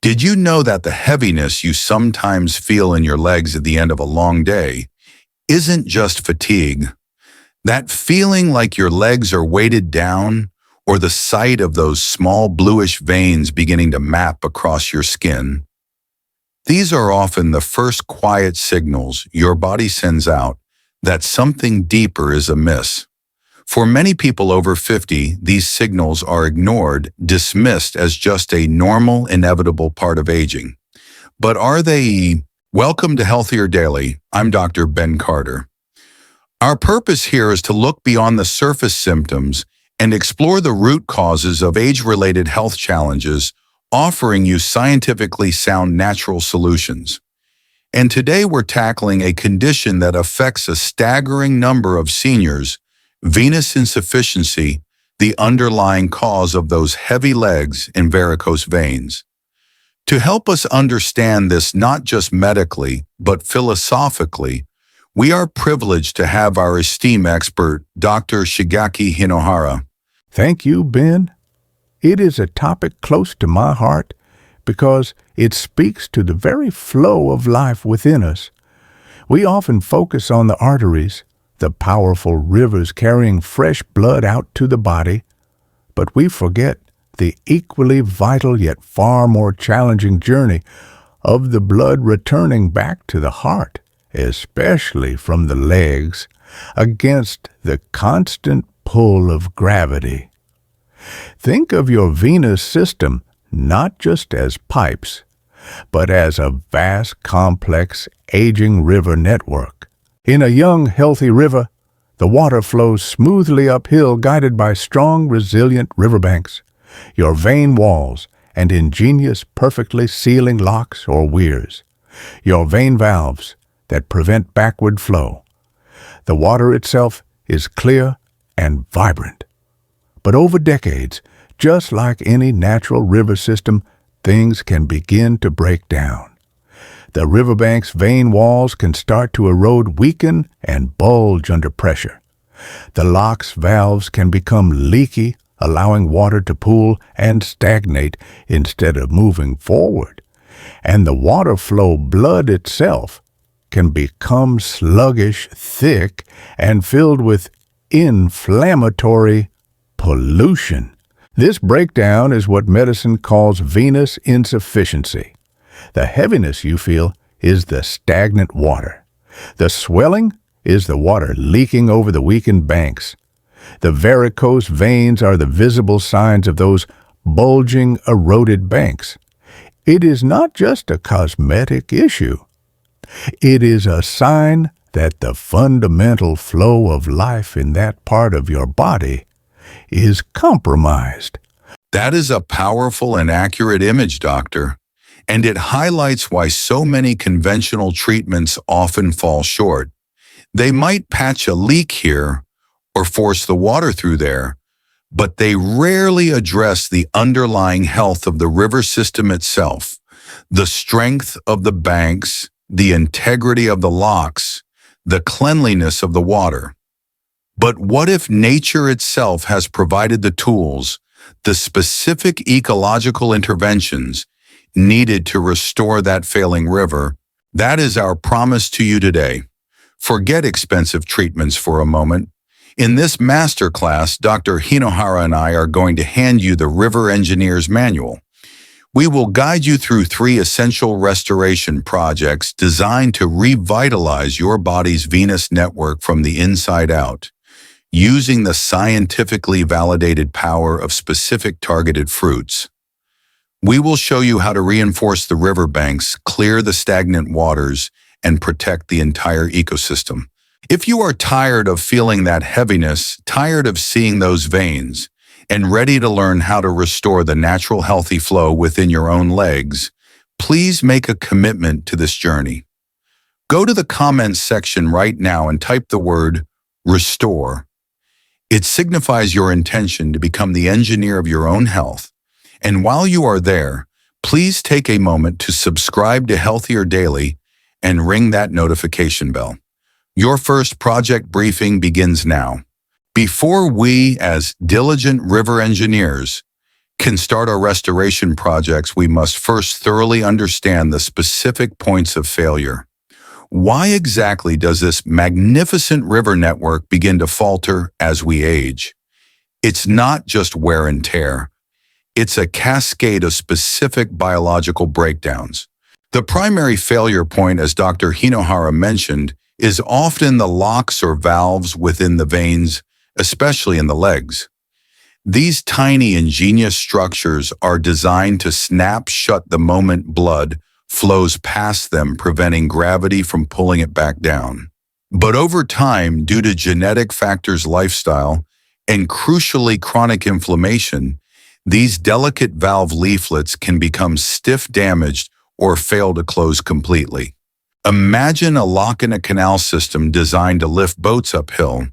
Did you know that the heaviness you sometimes feel in your legs at the end of a long day isn't just fatigue? That feeling like your legs are weighted down, or the sight of those small bluish veins beginning to map across your skin? These are often the first quiet signals your body sends out that something deeper is amiss. For many people over 50, these signals are ignored, dismissed as just a normal, inevitable part of aging. But are they? Welcome to Healthier Daily. I'm Dr. Ben Carter. Our purpose here is to look beyond the surface symptoms and explore the root causes of age-related health challenges, offering you scientifically sound natural solutions. And today we're tackling a condition that affects a staggering number of seniors: venous insufficiency, the underlying cause of those heavy legs and varicose veins. To help us understand this not just medically, but philosophically, we are privileged to have our esteemed expert, Dr. Shigeaki Hinohara. Thank you, Ben. It is a topic close to my heart because it speaks to the very flow of life within us. We often focus on the arteries, the powerful rivers carrying fresh blood out to the body, but we forget the equally vital yet far more challenging journey of the blood returning back to the heart, especially from the legs, against the constant pull of gravity. Think of your venous system not just as pipes, but as a vast, complex, aging river network. In a young, healthy river, the water flows smoothly uphill, guided by strong, resilient riverbanks, your vein walls, and ingenious, perfectly sealing locks or weirs, your vein valves that prevent backward flow. The water itself is clear and vibrant. But over decades, just like any natural river system, things can begin to break down. The riverbank's vein walls can start to erode, weaken, and bulge under pressure. The lock's valves can become leaky, allowing water to pool and stagnate instead of moving forward. And the water flow blood itself can become sluggish, thick, and filled with inflammatory pollution. This breakdown is what medicine calls venous insufficiency. The heaviness you feel is the stagnant water. The swelling is the water leaking over the weakened banks. The varicose veins are the visible signs of those bulging, eroded banks. It is not just a cosmetic issue. It is a sign that the fundamental flow of life in that part of your body is compromised. That is a powerful and accurate image, doctor, and it highlights why so many conventional treatments often fall short. They might patch a leak here or force the water through there, but they rarely address the underlying health of the river system itself, the strength of the banks, the integrity of the locks, the cleanliness of the water. But what if nature itself has provided the tools, the specific ecological interventions needed to restore that failing river? That is our promise to you today. Forget expensive treatments for a moment. In this masterclass, Dr. Hinohara and I are going to hand you the River Engineer's Manual. We will guide you through 3 essential restoration projects designed to revitalize your body's venous network from the inside out, using the scientifically validated power of specific targeted fruits. We will show you how to reinforce the riverbanks, clear the stagnant waters, and protect the entire ecosystem. If you are tired of feeling that heaviness, tired of seeing those veins, and ready to learn how to restore the natural healthy flow within your own legs, please make a commitment to this journey. Go to the comments section right now and type the word restore. It signifies your intention to become the engineer of your own health. And while you are there, please take a moment to subscribe to Healthier Daily and ring that notification bell. Your first project briefing begins now. Before we, as diligent river engineers, can start our restoration projects, we must first thoroughly understand the specific points of failure. Why exactly does this magnificent river network begin to falter as we age? It's not just wear and tear. It's a cascade of specific biological breakdowns. The primary failure point, as Dr. Hinohara mentioned, is often the locks or valves within the veins, especially in the legs. These tiny ingenious structures are designed to snap shut the moment blood flows past them, preventing gravity from pulling it back down. But over time, due to genetic factors, lifestyle, and crucially chronic inflammation, these delicate valve leaflets can become stiff, damaged, or fail to close completely. Imagine a lock in a canal system designed to lift boats uphill.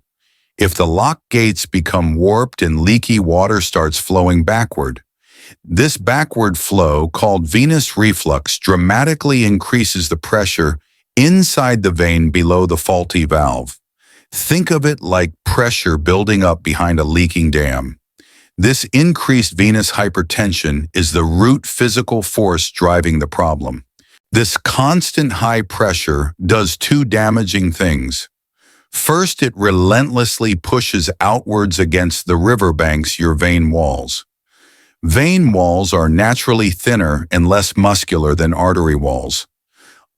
If the lock gates become warped and leaky water starts flowing backward, this backward flow, called venous reflux, dramatically increases the pressure inside the vein below the faulty valve. Think of it like pressure building up behind a leaking dam. This increased venous hypertension is the root physical force driving the problem. This constant high pressure does two damaging things. First, it relentlessly pushes outwards against the riverbanks, your vein walls. Vein walls are naturally thinner and less muscular than artery walls.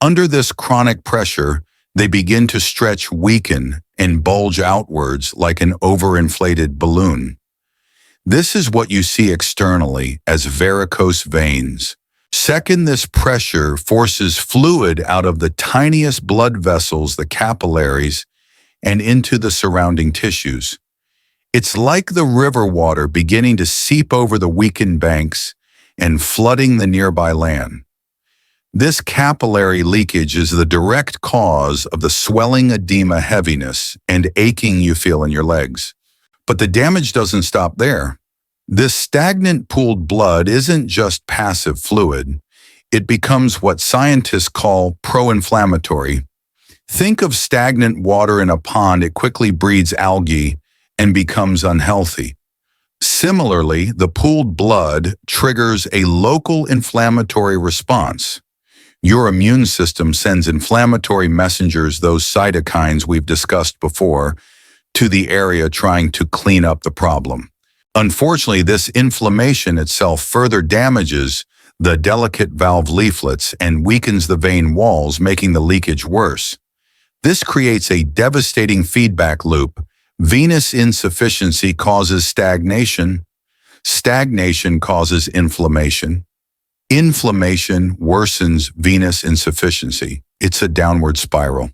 Under this chronic pressure, they begin to stretch, weaken, and bulge outwards like an overinflated balloon. This is what you see externally as varicose veins. Second, this pressure forces fluid out of the tiniest blood vessels, the capillaries, and into the surrounding tissues. It's like the river water beginning to seep over the weakened banks and flooding the nearby land. This capillary leakage is the direct cause of the swelling, edema, heaviness, and aching you feel in your legs. But the damage doesn't stop there. This stagnant pooled blood isn't just passive fluid. It becomes what scientists call pro-inflammatory. Think of stagnant water in a pond. It quickly breeds algae and becomes unhealthy. Similarly, the pooled blood triggers a local inflammatory response. Your immune system sends inflammatory messengers, those cytokines we've discussed before, to the area trying to clean up the problem. Unfortunately, this inflammation itself further damages the delicate valve leaflets and weakens the vein walls, making the leakage worse. This creates a devastating feedback loop. Venous insufficiency causes stagnation. Stagnation causes inflammation. Inflammation worsens venous insufficiency. It's a downward spiral.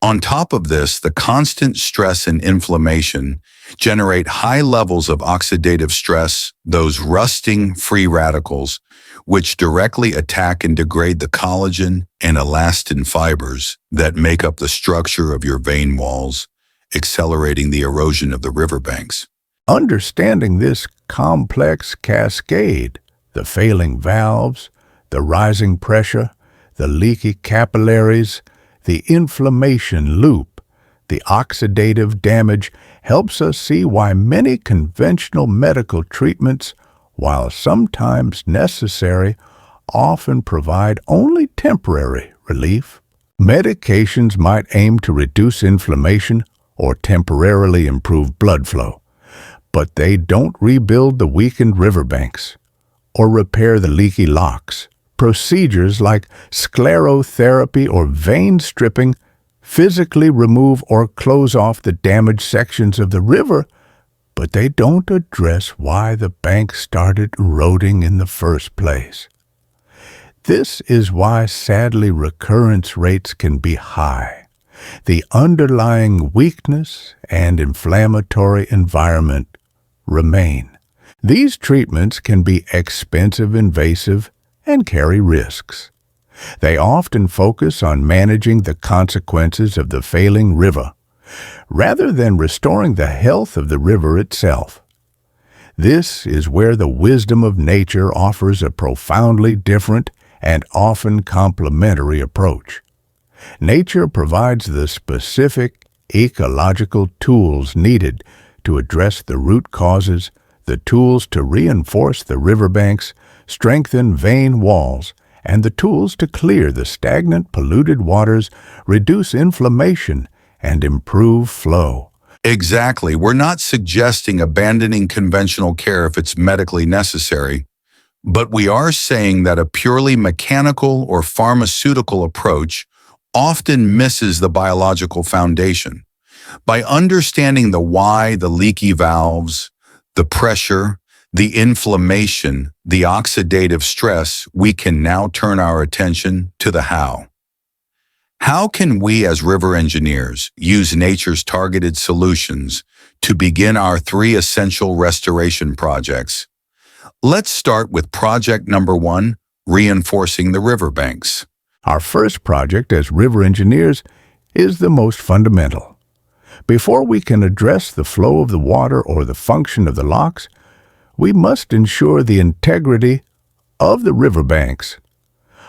On top of this, the constant stress and inflammation generate high levels of oxidative stress, those rusting free radicals, which directly attack and degrade the collagen and elastin fibers that make up the structure of your vein walls, accelerating the erosion of the riverbanks. Understanding this complex cascade, the failing valves, the rising pressure, the leaky capillaries, the inflammation loop, the oxidative damage, helps us see why many conventional medical treatments, while sometimes necessary, often provide only temporary relief. Medications might aim to reduce inflammation or temporarily improve blood flow, but they don't rebuild the weakened riverbanks or repair the leaky locks. Procedures like sclerotherapy or vein stripping physically remove or close off the damaged sections of the river, but they don't address why the bank started eroding in the first place. This is why, sadly, recurrence rates can be high. The underlying weakness and inflammatory environment remain. These treatments can be expensive, invasive, and carry risks. They often focus on managing the consequences of the failing river, rather than restoring the health of the river itself. This is where the wisdom of nature offers a profoundly different and often complementary approach. Nature provides the specific ecological tools needed to address the root causes, the tools to reinforce the riverbanks, strengthen vein walls, and the tools to clear the stagnant, polluted waters, reduce inflammation, and improve flow. Exactly. We're not suggesting abandoning conventional care if it's medically necessary, but we are saying that a purely mechanical or pharmaceutical approach often misses the biological foundation. By understanding the why, the leaky valves, the pressure, the inflammation, the oxidative stress, we can now turn our attention to the how. How can we as river engineers use nature's targeted solutions to begin our 3 essential restoration projects? Let's start with project number 1, reinforcing the riverbanks. Our first project as river engineers is the most fundamental. Before we can address the flow of the water or the function of the locks, we must ensure the integrity of the riverbanks.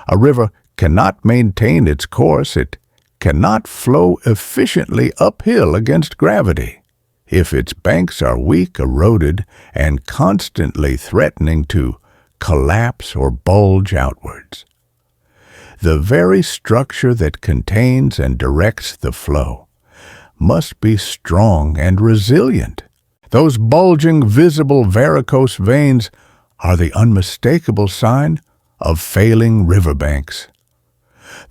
A river cannot maintain its course. It cannot flow efficiently uphill against gravity if its banks are weak, eroded, and constantly threatening to collapse or bulge outwards. The very structure that contains and directs the flow must be strong and resilient. Those bulging, visible varicose veins are the unmistakable sign of failing riverbanks.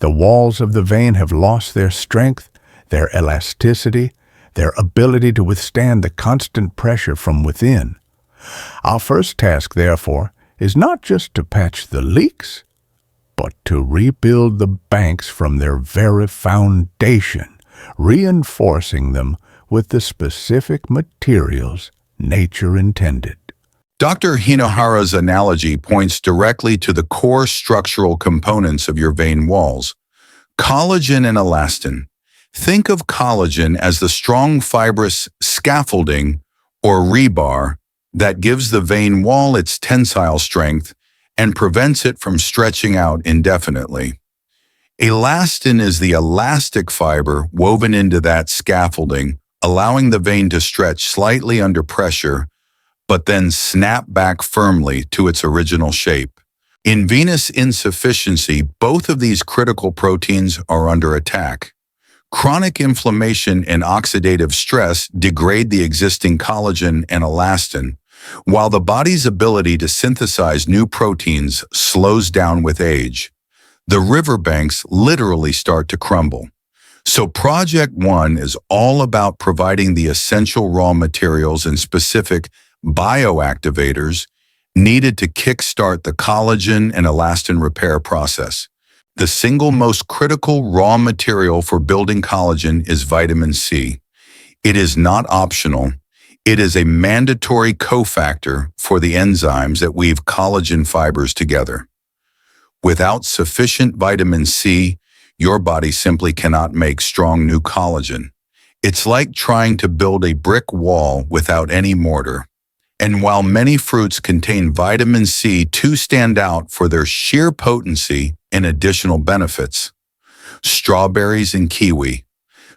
The walls of the vein have lost their strength, their elasticity, their ability to withstand the constant pressure from within. Our first task, therefore, is not just to patch the leaks, but to rebuild the banks from their very foundation, reinforcing them with the specific materials nature intended. Dr. Hinohara's analogy points directly to the core structural components of your vein walls: collagen and elastin. Think of collagen as the strong fibrous scaffolding or rebar that gives the vein wall its tensile strength and prevents it from stretching out indefinitely. Elastin is the elastic fiber woven into that scaffolding, allowing the vein to stretch slightly under pressure, but then snap back firmly to its original shape. In venous insufficiency, both of these critical proteins are under attack. Chronic inflammation and oxidative stress degrade the existing collagen and elastin, while the body's ability to synthesize new proteins slows down with age. The riverbanks literally start to crumble. So Project 1 is all about providing the essential raw materials and specific bioactivators needed to kickstart the collagen and elastin repair process. The single most critical raw material for building collagen is vitamin C. It is not optional. It is a mandatory cofactor for the enzymes that weave collagen fibers together. Without sufficient vitamin C, your body simply cannot make strong new collagen. It's like trying to build a brick wall without any mortar. And while many fruits contain vitamin C, 2 stand out for their sheer potency and additional benefits: strawberries and kiwi.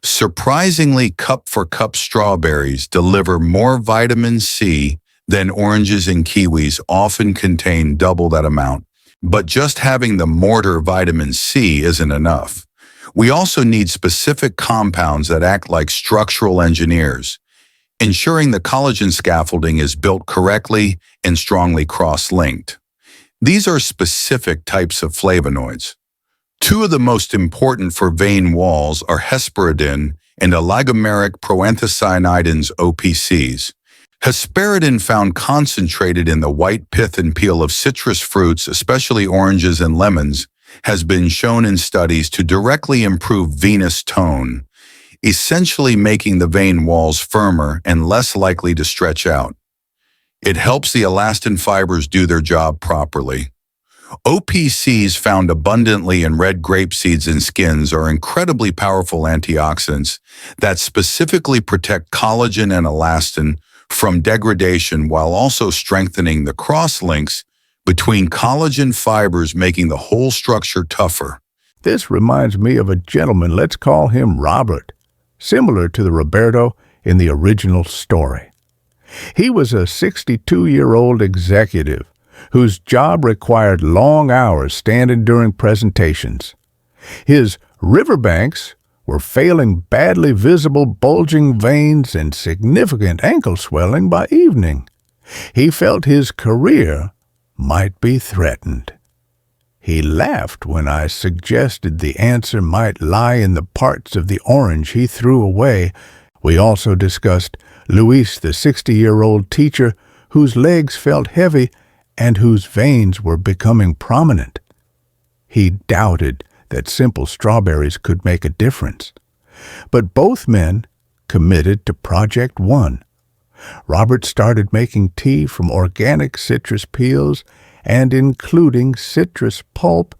Surprisingly, cup-for-cup strawberries deliver more vitamin C than oranges and kiwis often contain double that amount. But just having the mortar vitamin C isn't enough. We also need specific compounds that act like structural engineers, ensuring the collagen scaffolding is built correctly and strongly cross-linked. These are specific types of flavonoids. 2 of the most important for vein walls are hesperidin and oligomeric proanthocyanidins OPCs. Hesperidin, found concentrated in the white pith and peel of citrus fruits, especially oranges and lemons, has been shown in studies to directly improve venous tone, essentially making the vein walls firmer and less likely to stretch out. It helps the elastin fibers do their job properly. OPCs, found abundantly in red grape seeds and skins, are incredibly powerful antioxidants that specifically protect collagen and elastin from degradation while also strengthening the cross-links between collagen fibers, making the whole structure tougher. This reminds me of a gentleman, let's call him Robert, similar to the Roberto in the original story. He was a 62-year-old executive whose job required long hours standing during presentations. His riverbanks were failing badly visible bulging veins and significant ankle swelling by evening. He felt his career might be threatened. He laughed when I suggested the answer might lie in the parts of the orange he threw away. We also discussed Luis, the 60-year-old teacher whose legs felt heavy and whose veins were becoming prominent. He doubted that simple strawberries could make a difference. But both men committed to Project One. Robert started making tea from organic citrus peels and including citrus pulp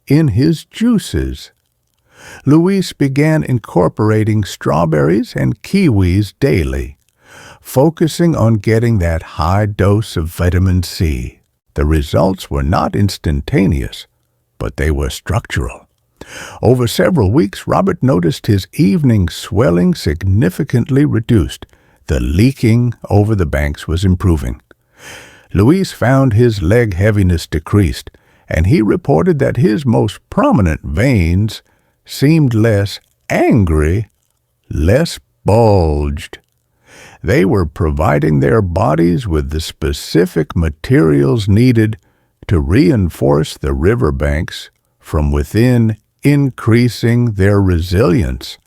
in his juices. Luis began incorporating strawberries and kiwis daily, focusing on getting that high dose of vitamin C. The results were not instantaneous, but they were structural. Over several weeks, Robert noticed his evening swelling significantly reduced. The leaking over the banks was improving. Luis found his leg heaviness decreased, and he reported that his most prominent veins seemed less angry, less bulged. They were providing their bodies with the specific materials needed to reinforce the riverbanks from within, increasing their resilience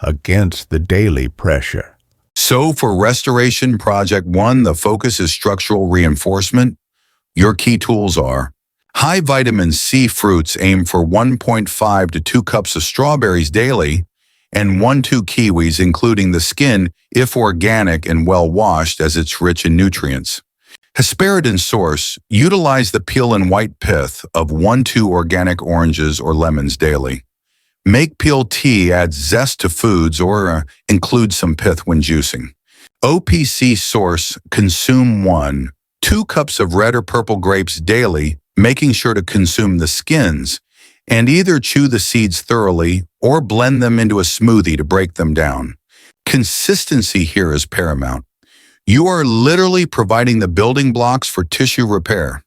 against the daily pressure. So for Restoration Project 1, the focus is structural reinforcement. Your key tools are high vitamin C fruits. Aim for 1.5 to 2 cups of strawberries daily and 1-2 kiwis, including the skin, if organic and well washed, as it's rich in nutrients. Hesperidin source. Utilize the peel and white pith of 1-2 organic oranges or lemons daily. Make peel tea, add zest to foods, or include some pith when juicing. OPC source. Consume 1-2 cups of red or purple grapes daily, making sure to consume the skins, and either chew the seeds thoroughly or blend them into a smoothie to break them down. Consistency here is paramount. You are literally providing the building blocks for tissue repair.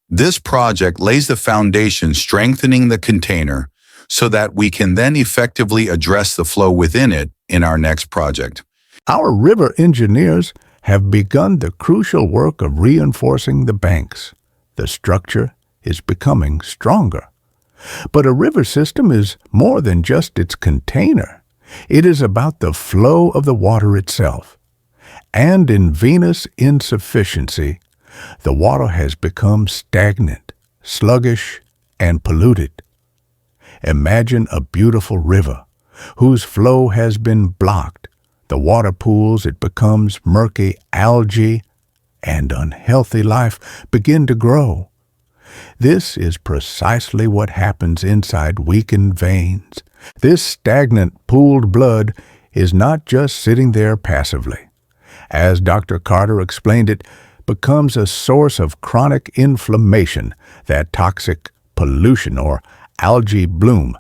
This project lays the foundation, strengthening the container, so that we can then effectively address the flow within it in our next project. Our river engineers have begun the crucial work of reinforcing the banks. The structure is becoming stronger. But a river system is more than just its container. It is about the flow of the water itself. And in venous insufficiency, the water has become stagnant, sluggish, and polluted. Imagine a beautiful river whose flow has been blocked. The water pools, it becomes murky, algae, and unhealthy life begin to grow. This is precisely what happens inside weakened veins. This stagnant, pooled blood is not just sitting there passively. As Dr. Carter explained it, becomes a source of chronic inflammation, that toxic pollution or algae bloom,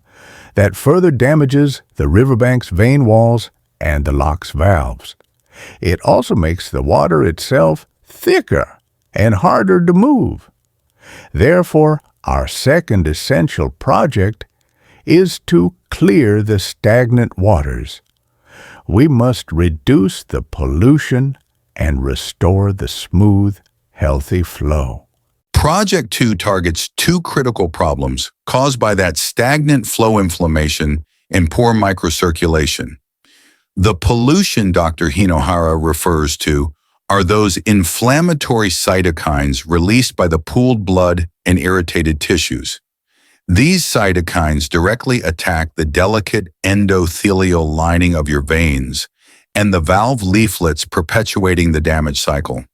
that further damages the riverbank's vein walls and the lock's valves. It also makes the water itself thicker and harder to move. Therefore, our second essential project is to clear the stagnant waters. We must reduce the pollution and restore the smooth, healthy flow. Project 2 targets 2 critical problems caused by that stagnant flow inflammation and poor microcirculation. The pollution Dr. Hinohara refers to are those inflammatory cytokines released by the pooled blood and irritated tissues. These cytokines directly attack the delicate endothelial lining of your veins and the valve leaflets, perpetuating the damage cycle.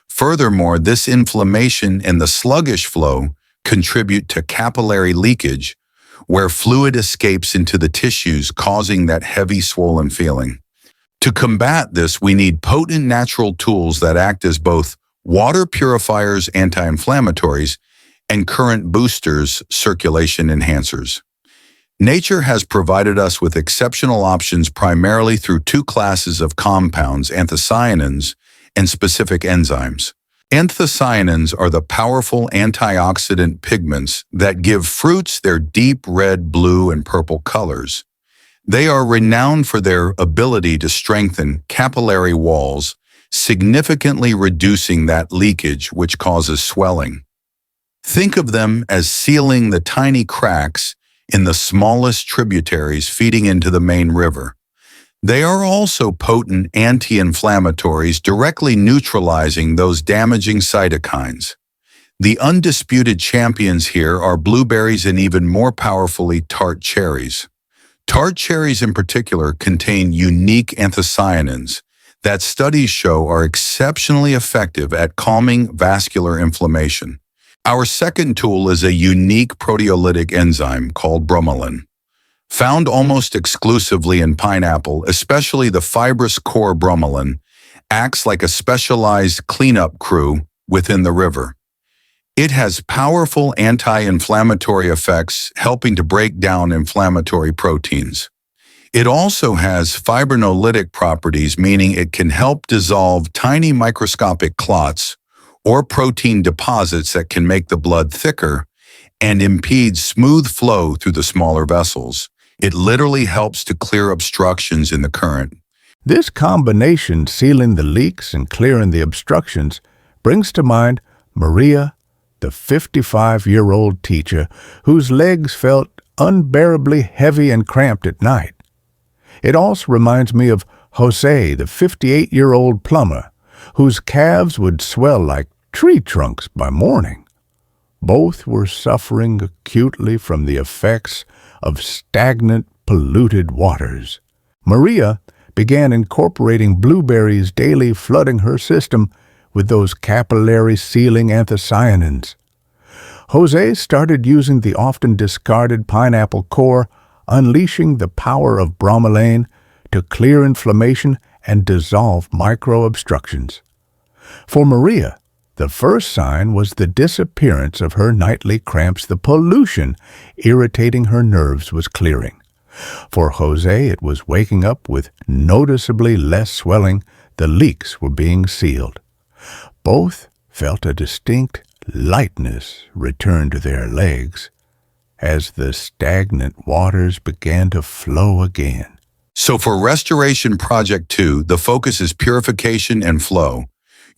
Furthermore, this inflammation and the sluggish flow contribute to capillary leakage, where fluid escapes into the tissues, causing that heavy, swollen feeling. To combat this, we need potent natural tools that act as both water purifiers, anti-inflammatories, and current boosters, circulation enhancers. Nature has provided us with exceptional options primarily through 2 classes of compounds, anthocyanins and specific enzymes. Anthocyanins are the powerful antioxidant pigments that give fruits their deep red, blue, and purple colors. They are renowned for their ability to strengthen capillary walls, significantly reducing that leakage which causes swelling. Think of them as sealing the tiny cracks in the smallest tributaries feeding into the main river. They are also potent anti-inflammatories, directly neutralizing those damaging cytokines. The undisputed champions here are blueberries and even more powerfully tart cherries. Tart cherries in particular contain unique anthocyanins that studies show are exceptionally effective at calming vascular inflammation. Our second tool is a unique proteolytic enzyme called bromelain. Found almost exclusively in pineapple, especially the fibrous core bromelain, acts like a specialized cleanup crew within the river. It has powerful anti-inflammatory effects, helping to break down inflammatory proteins. It also has fibrinolytic properties, meaning it can help dissolve tiny microscopic clots or protein deposits that can make the blood thicker and impede smooth flow through the smaller vessels. It literally helps to clear obstructions in the current. This combination, sealing the leaks and clearing the obstructions, brings to mind Maria, the 55-year-old teacher whose legs felt unbearably heavy and cramped at night. It also reminds me of Jose, the 58-year-old plumber, whose calves would swell like tree trunks by morning. Both were suffering acutely from the effects of stagnant, polluted waters. Maria began incorporating blueberries daily, flooding her system with those capillary-sealing anthocyanins. Jose started using the often discarded pineapple core, unleashing the power of bromelain to clear inflammation and dissolve micro-obstructions. For Maria, the first sign was the disappearance of her nightly cramps. The pollution irritating her nerves was clearing. For Jose, it was waking up with noticeably less swelling. The leaks were being sealed. Both felt a distinct lightness return to their legs as the stagnant waters began to flow again. So for Restoration Project 2, the focus is purification and flow.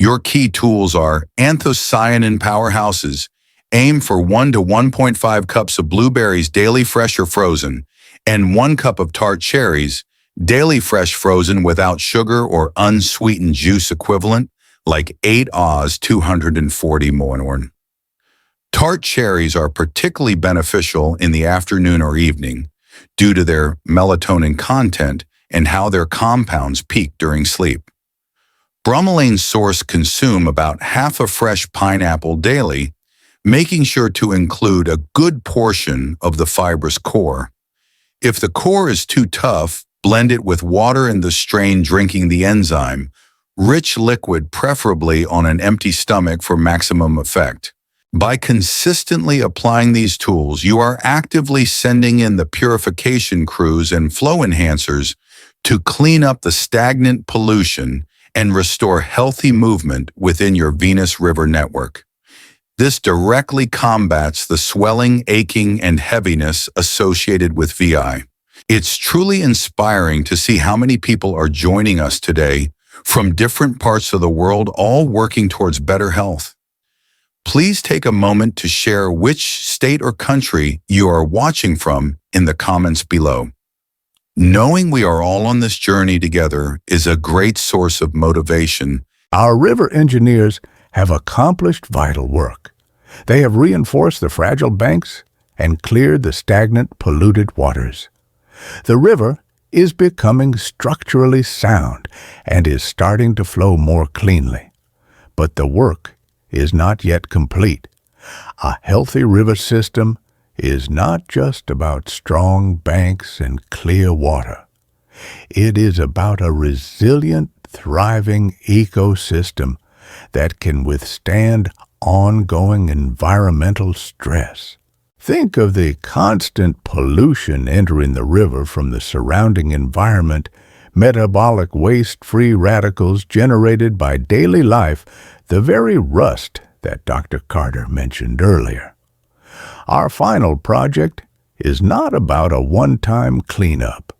Your key tools are anthocyanin powerhouses. Aim for 1 to 1.5 cups of blueberries daily fresh or frozen, and 1 cup of tart cherries, daily fresh frozen without sugar or unsweetened juice equivalent, like 8 Oz 240 ml. Tart cherries are particularly beneficial in the afternoon or evening due to their melatonin content and how their compounds peak during sleep. Bromelain source consume about half a fresh pineapple daily, making sure to include a good portion of the fibrous core. If the core is too tough, blend it with water and the strain drinking the enzyme, rich liquid preferably on an empty stomach for maximum effect. By consistently applying these tools, you are actively sending in the purification crews and flow enhancers to clean up the stagnant pollution and restore healthy movement within your venous river network. This directly combats the swelling, aching, and heaviness associated with VI. It's truly inspiring to see how many people are joining us today from different parts of the world, all working towards better health. Please take a moment to share which state or country you are watching from in the comments below. Knowing we are all on this journey together is a great source of motivation. Our river engineers have accomplished vital work. They have reinforced the fragile banks and cleared the stagnant, polluted waters. The river is becoming structurally sound and is starting to flow more cleanly. But the work is not yet complete. A healthy river system is not just about strong banks and clear water. It is about a resilient, thriving ecosystem that can withstand ongoing environmental stress. Think of the constant pollution entering the river from the surrounding environment metabolic waste free radicals generated by daily life, the very rust that Dr. Carter mentioned earlier. Our final project is not about a one-time cleanup.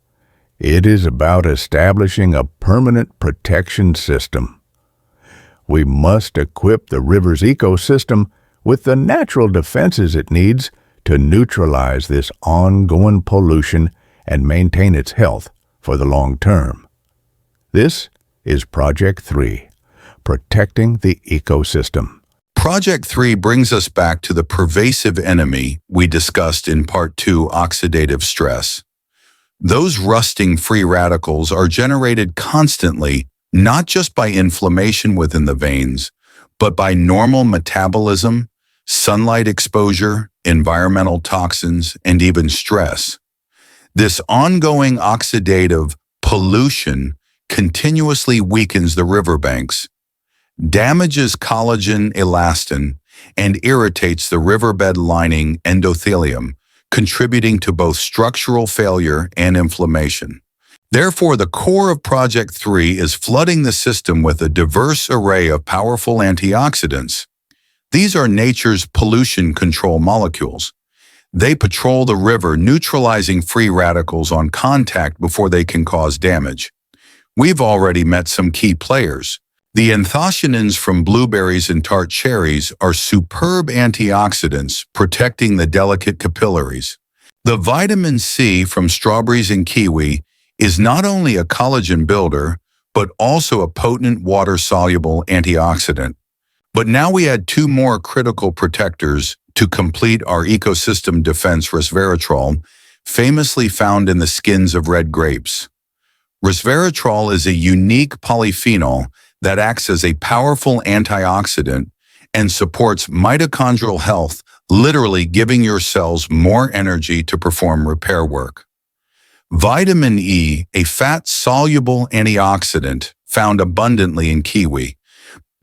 It is about establishing a permanent protection system. We must equip the river's ecosystem with the natural defenses it needs to neutralize this ongoing pollution and maintain its health for the long term. This is Project 3, Protecting the Ecosystem. Project 3 brings us back to the pervasive enemy we discussed in Part 2, oxidative stress. Those rusting free radicals are generated constantly, not just by inflammation within the veins, but by normal metabolism, sunlight exposure, environmental toxins, and even stress. This ongoing oxidative pollution continuously weakens the riverbanks, damages collagen elastin, and irritates the riverbed lining endothelium, contributing to both structural failure and inflammation. Therefore, the core of Project 3 is flooding the system with a diverse array of powerful antioxidants. These are nature's pollution control molecules. They patrol the river, neutralizing free radicals on contact before they can cause damage. We've already met some key players. The anthocyanins from blueberries and tart cherries are superb antioxidants protecting the delicate capillaries. The vitamin C from strawberries and kiwi is not only a collagen builder, but also a potent water-soluble antioxidant. But now we add two more critical protectors to complete our ecosystem defense: resveratrol, famously found in the skins of red grapes. Resveratrol is a unique polyphenol that acts as a powerful antioxidant and supports mitochondrial health, literally giving your cells more energy to perform repair work. Vitamin E, a fat-soluble antioxidant found abundantly in kiwi.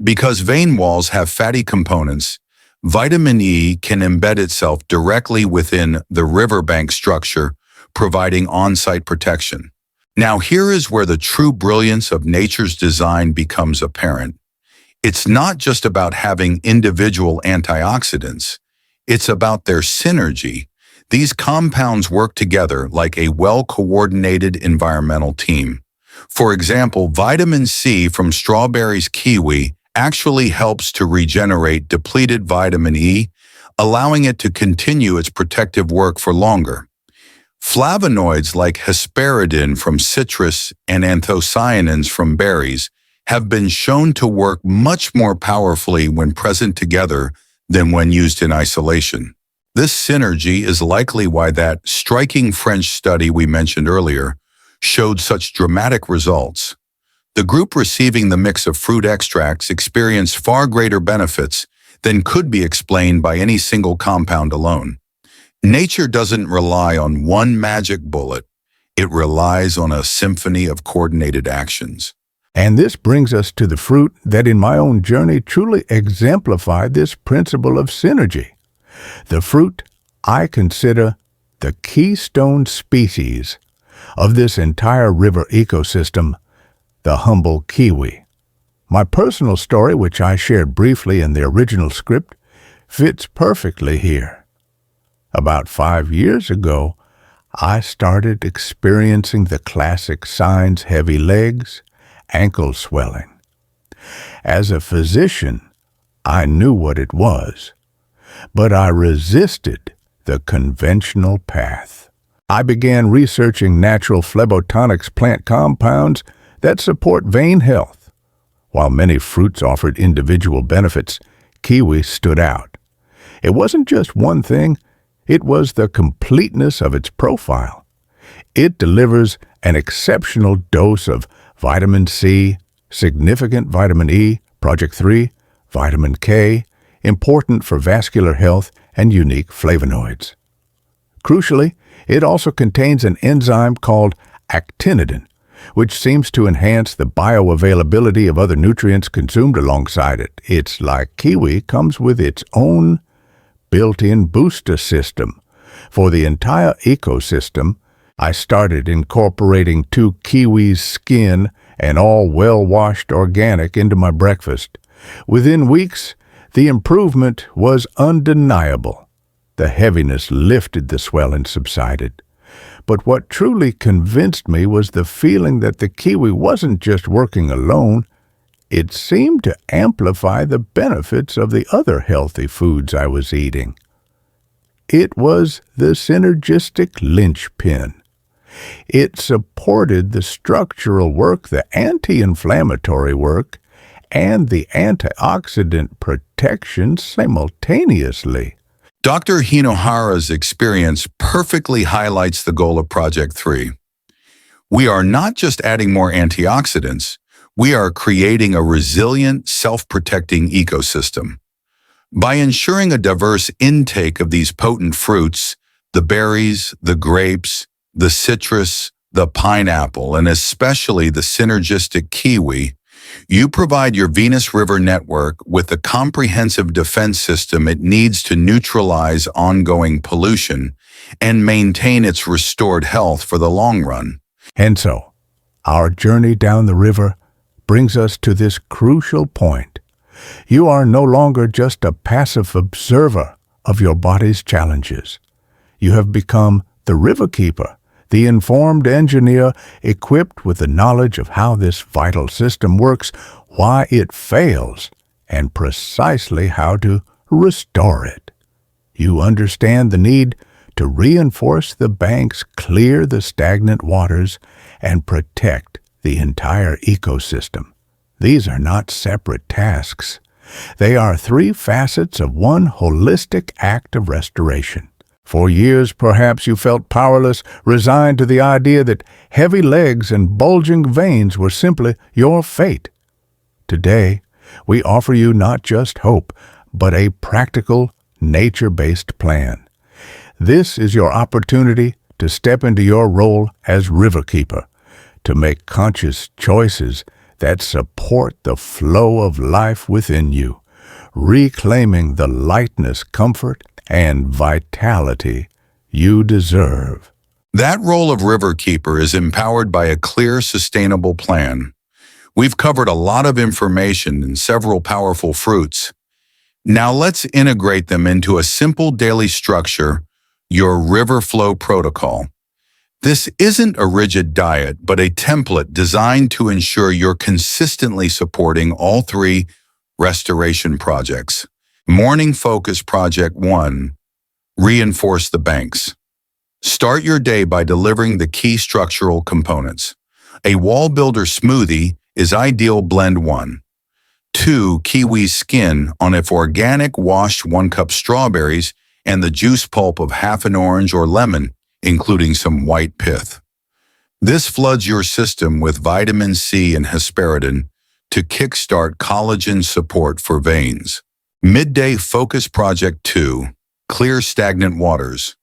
Because vein walls have fatty components, vitamin E can embed itself directly within the riverbank structure, providing on-site protection. Now here is where the true brilliance of nature's design becomes apparent. It's not just about having individual antioxidants. It's about their synergy. These compounds work together like a well-coordinated environmental team. For example, vitamin C from strawberries kiwi actually helps to regenerate depleted vitamin E, allowing it to continue its protective work for longer. Flavonoids like hesperidin from citrus and anthocyanins from berries have been shown to work much more powerfully when present together than when used in isolation. This synergy is likely why that striking French study we mentioned earlier showed such dramatic results. The group receiving the mix of fruit extracts experienced far greater benefits than could be explained by any single compound alone. Nature doesn't rely on one magic bullet. It relies on a symphony of coordinated actions. And this brings us to the fruit that in my own journey truly exemplified this principle of synergy. The fruit I consider the keystone species of this entire river ecosystem, the humble kiwi. My personal story, which I shared briefly in the original script, fits perfectly here. About 5 years ago, I started experiencing the classic signs: heavy legs, ankle swelling. As a physician, I knew what it was, but I resisted the conventional path. I began researching natural phlebotonic's plant compounds that support vein health. While many fruits offered individual benefits, kiwi stood out. It wasn't just one thing, it was the completeness of its profile. It delivers an exceptional dose of vitamin C, significant vitamin E, Project 3, vitamin K, important for vascular health, and unique flavonoids. Crucially, it also contains an enzyme called actinidin, which seems to enhance the bioavailability of other nutrients consumed alongside it. It's like kiwi comes with its own built-in booster system for the entire ecosystem I started incorporating 2 kiwis skin and all well-washed organic into my breakfast. Within weeks, the improvement was undeniable. The heaviness lifted, the swelling subsided. But what truly convinced me was the feeling that the kiwi wasn't just working alone. It seemed to amplify the benefits of the other healthy foods I was eating. It was the synergistic linchpin. It supported the structural work, the anti-inflammatory work, and the antioxidant protection simultaneously. Dr. Hinohara's experience perfectly highlights the goal of Project 3. We are not just adding more antioxidants, we are creating a resilient, self-protecting ecosystem. By ensuring a diverse intake of these potent fruits, the berries, the grapes, the citrus, the pineapple, and especially the synergistic kiwi, you provide your Venus River network with the comprehensive defense system it needs to neutralize ongoing pollution and maintain its restored health for the long run. And so, our journey down the river brings us to this crucial point. You are no longer just a passive observer of your body's challenges. You have become the river keeper, the informed engineer equipped with the knowledge of how this vital system works, why it fails, and precisely how to restore it. You understand the need to reinforce the banks, clear the stagnant waters, and protect the entire ecosystem. These are not separate tasks. They are 3 facets of one holistic act of restoration. For years, perhaps you felt powerless, resigned to the idea that heavy legs and bulging veins were simply your fate. Today, we offer you not just hope, but a practical, nature-based plan. This is your opportunity to step into your role as river keeper, to make conscious choices that support the flow of life within you, reclaiming the lightness, comfort, and vitality you deserve. That role of river keeper is empowered by a clear, sustainable plan. We've covered a lot of information and several powerful fruits. Now let's integrate them into a simple daily structure, your river flow protocol. This isn't a rigid diet, but a template designed to ensure you're consistently supporting all 3 restoration projects. Morning Focus Project 1. Reinforce the banks. Start your day by delivering the key structural components. A wall builder smoothie is ideal. Blend 1. 2. Kiwi skin on if organic washed 1 cup strawberries and the juice pulp of half an orange or lemon, including some white pith. This floods your system with vitamin C and hesperidin to kickstart collagen support for veins. Midday Focus Project 2. Clear stagnant waters.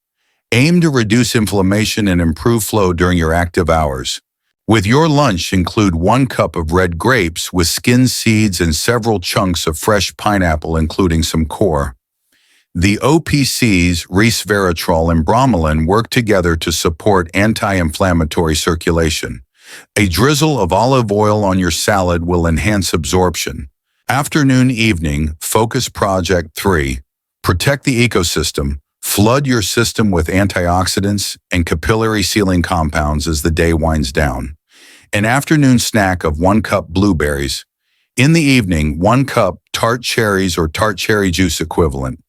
Aim to reduce inflammation and improve flow during your active hours. With your lunch, include 1 cup of red grapes with skin seeds and several chunks of fresh pineapple, including some core. The OPCs, resveratrol and bromelain, work together to support anti-inflammatory circulation. A drizzle of olive oil on your salad will enhance absorption. Afternoon Evening Focus Project 3. Protect the ecosystem. Flood your system with antioxidants and capillary sealing compounds as the day winds down. An afternoon snack of 1 cup blueberries. In the evening, 1 cup tart cherries or tart cherry juice equivalent.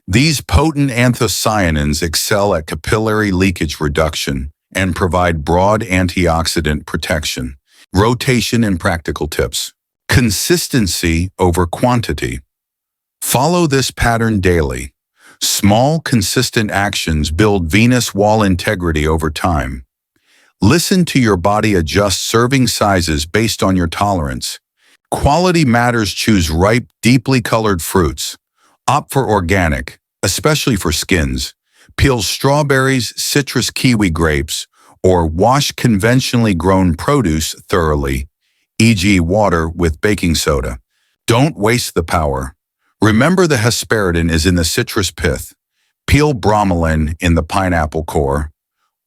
These potent anthocyanins excel at capillary leakage reduction and provide broad antioxidant protection. Rotation and practical tips. Consistency over quantity. Follow this pattern daily. Small, consistent actions build venous wall integrity over time. Listen to your body adjust serving sizes based on your tolerance. Quality matters. Choose ripe, deeply colored fruits. Opt for organic, especially for skins. Peel strawberries, citrus, kiwi grapes, or wash conventionally grown produce thoroughly, e.g. water with baking soda. Don't waste the power. Remember, the hesperidin is in the citrus pith. Peel bromelain in the pineapple core.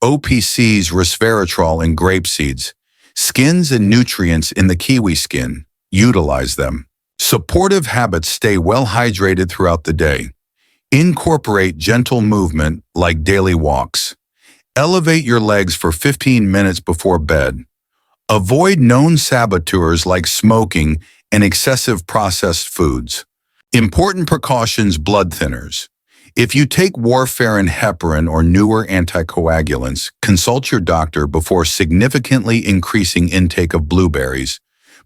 OPCs, resveratrol in grape seeds, skins and nutrients in the kiwi skin. Utilize them. Supportive habits: stay well hydrated throughout the day. Incorporate gentle movement like daily walks. Elevate your legs for 15 minutes before bed. Avoid known saboteurs like smoking and excessive processed foods. Important precautions: blood thinners. If you take warfarin, heparin, or newer anticoagulants, consult your doctor before significantly increasing intake of blueberries,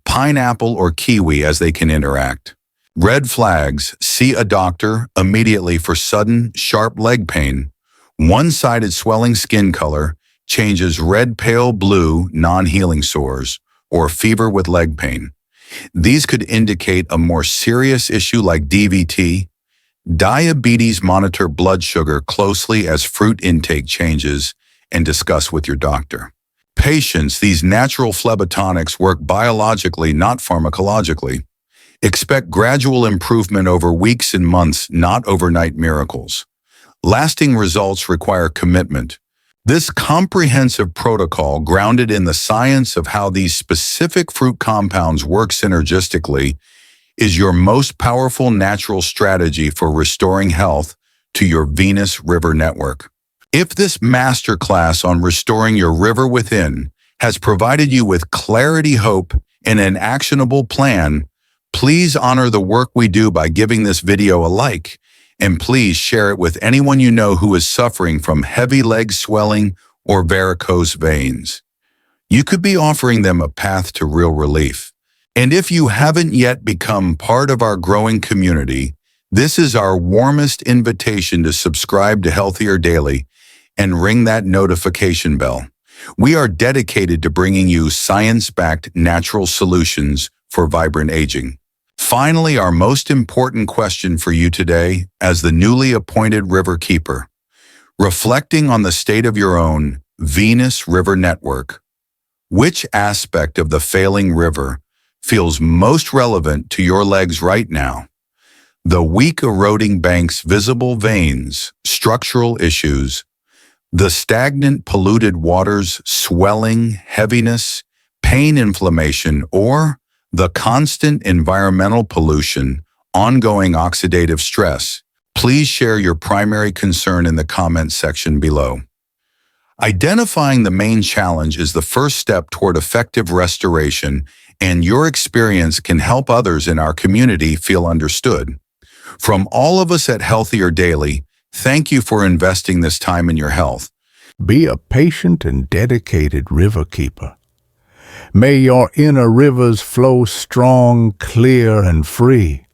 pineapple, or kiwi as they can interact. Red flags: see a doctor immediately for sudden, sharp leg pain, one-sided swelling skin color, changes red, pale blue, non-healing sores, or fever with leg pain. These could indicate a more serious issue like DVT. Diabetes: monitor blood sugar closely as fruit intake changes and discuss with your doctor. Patience: these natural phlebotomics work biologically, not pharmacologically. Expect gradual improvement over weeks and months, not overnight miracles. Lasting results require commitment. This comprehensive protocol, grounded in the science of how these specific fruit compounds work synergistically, is your most powerful natural strategy for restoring health to your venous river network. If this masterclass on restoring your river within has provided you with clarity, hope, and an actionable plan, please honor the work we do by giving this video a like, and please share it with anyone you know who is suffering from heavy leg swelling or varicose veins. You could be offering them a path to real relief. And if you haven't yet become part of our growing community, this is our warmest invitation to subscribe to Healthier Daily and ring that notification bell. We are dedicated to bringing you science-backed natural solutions for vibrant aging. Finally, our most important question for you today, as the newly appointed river keeper, reflecting on the state of your own venous river network, which aspect of the failing river feels most relevant to your legs right now? The weak eroding banks, visible veins, structural issues, the stagnant polluted waters, swelling, heaviness, pain, inflammation, or the constant environmental pollution, ongoing oxidative stress. Please share your primary concern in the comments section below. Identifying the main challenge is the first step toward effective restoration, and your experience can help others in our community feel understood. From all of us at Healthier Daily, thank you for investing this time in your health. Be a patient and dedicated river keeper. May your inner rivers flow strong, clear, and free.